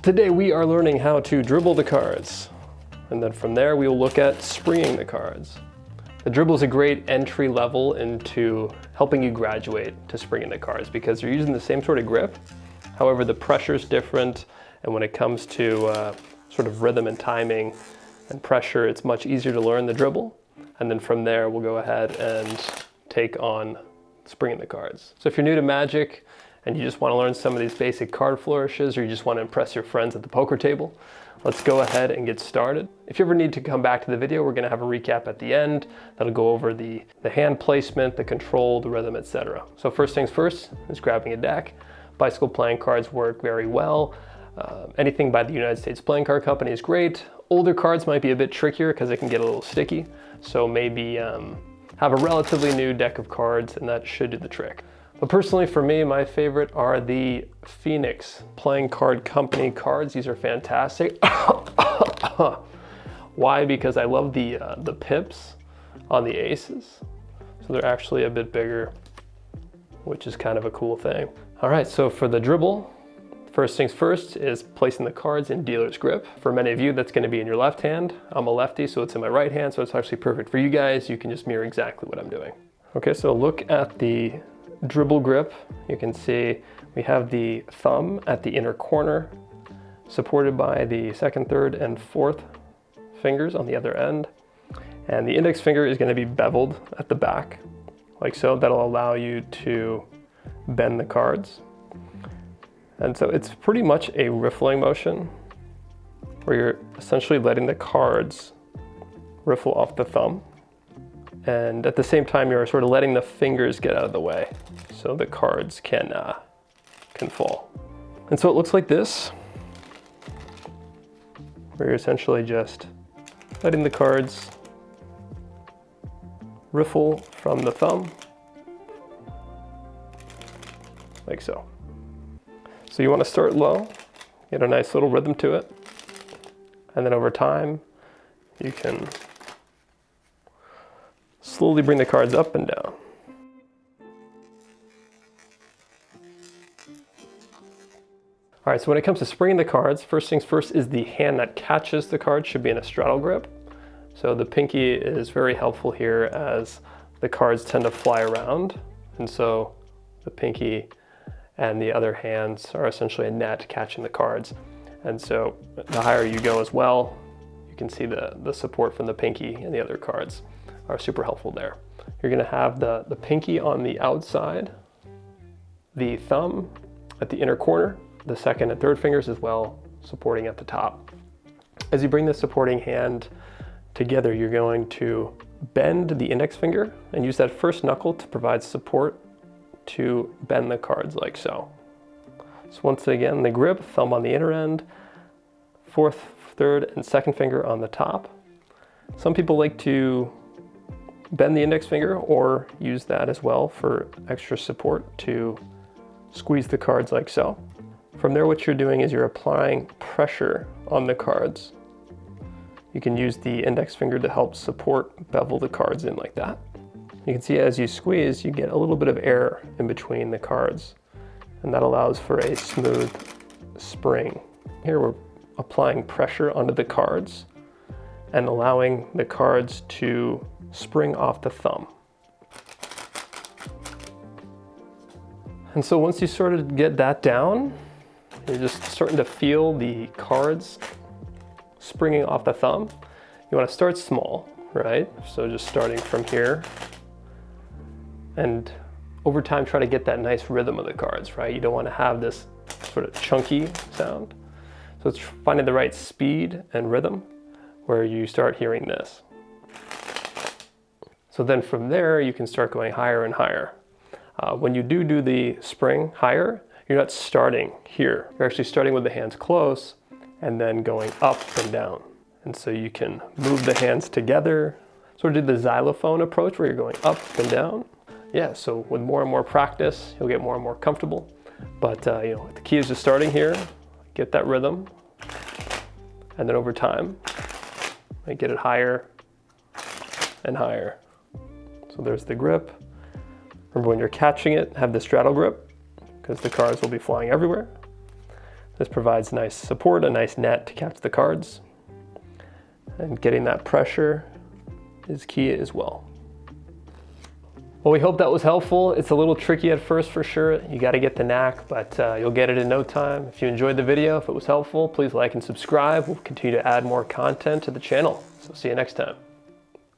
Today we are learning how to dribble the cards, and then from there we will look at springing the cards. The dribble is a great entry level into helping you graduate to springing the cards because you're using the same sort of grip. However, the pressure is different, and when it comes to sort of rhythm and timing and pressure, it's much easier to learn the dribble. And then from there we'll go ahead and take on springing the cards. So if you're new to Magic and you just want to learn some of these basic card flourishes, or you just want to impress your friends at the poker table, let's go ahead and get started. If you ever need to come back to the video, we're going to have a recap at the end that'll go over the hand placement, the control, the rhythm, etc. So first things first is grabbing a deck. Bicycle playing cards work very well. Anything by the United States Playing Card Company is great. Older cards might be a bit trickier because they can get a little sticky. So maybe have a relatively new deck of cards and that should do the trick. But personally for me, my favorite are the Phoenix Playing Card Company cards. These are fantastic. Why? Because I love the pips on the aces. So they're actually a bit bigger, which is kind of a cool thing. All right, so for the dribble, first things first is placing the cards in dealer's grip. For many of you, that's going to be in your left hand. I'm a lefty, so it's in my right hand, so it's actually perfect for you guys. You can just mirror exactly what I'm doing. Okay, so look at the dribble grip. You can see we have the thumb at the inner corner, supported by the second, third, and fourth fingers on the other end. And the index finger is going to be beveled at the back, like so. That'll allow you to bend the cards. And so it's pretty much a riffling motion where you're essentially letting the cards riffle off the thumb. And at the same time, you're sort of letting the fingers get out of the way so the cards can fall. And so it looks like this, where you're essentially just letting the cards riffle from the thumb, like so. So you want to start low, get a nice little rhythm to it, and then over time, you can slowly bring the cards up and down. All right, so when it comes to springing the cards, first things first is the hand that catches the card should be in a straddle grip. So the pinky is very helpful here as the cards tend to fly around. And so the pinky and the other hands are essentially a net catching the cards. And so the higher you go as well, you can see the support from the pinky and the other cards are super helpful there. You're gonna have the pinky on the outside, the thumb at the inner corner, the second and third fingers as well, supporting at the top. As you bring the supporting hand together, you're going to bend the index finger and use that first knuckle to provide support to bend the cards like so. So once again, the grip, thumb on the inner end, fourth, third, and second finger on the top. Some people like to bend the index finger or use that as well for extra support to squeeze the cards like so. From there, what you're doing is you're applying pressure on the cards. You can use the index finger to help support bevel the cards in like that. You can see as you squeeze, you get a little bit of air in between the cards, and that allows for a smooth spring. Here we're applying pressure onto the cards and allowing the cards to spring off the thumb. And so once you sort of get that down, you're just starting to feel the cards springing off the thumb. You want to start small, right? So just starting from here, and over time try to get that nice rhythm of the cards, right? You don't want to have this sort of chunky sound. So it's finding the right speed and rhythm where you start hearing this. So then from there, you can start going higher and higher. When you do the spring higher, you're not starting here. You're actually starting with the hands close and then going up and down. And so you can move the hands together, sort of do the xylophone approach where you're going up and down. Yeah, so with more and more practice, you'll get more and more comfortable. But you know, the key is just starting here, get that rhythm, and then over time, get it higher and higher. So there's the grip. Remember when you're catching it, have the straddle grip, because the cards will be flying everywhere. This provides nice support, a nice net to catch the cards. And getting that pressure is key as well. Well, we hope that was helpful. It's a little tricky at first for sure. You got to get the knack, but you'll get it in no time. If you enjoyed the video, if it was helpful, please like and subscribe. We'll continue to add more content to the channel. So see you next time.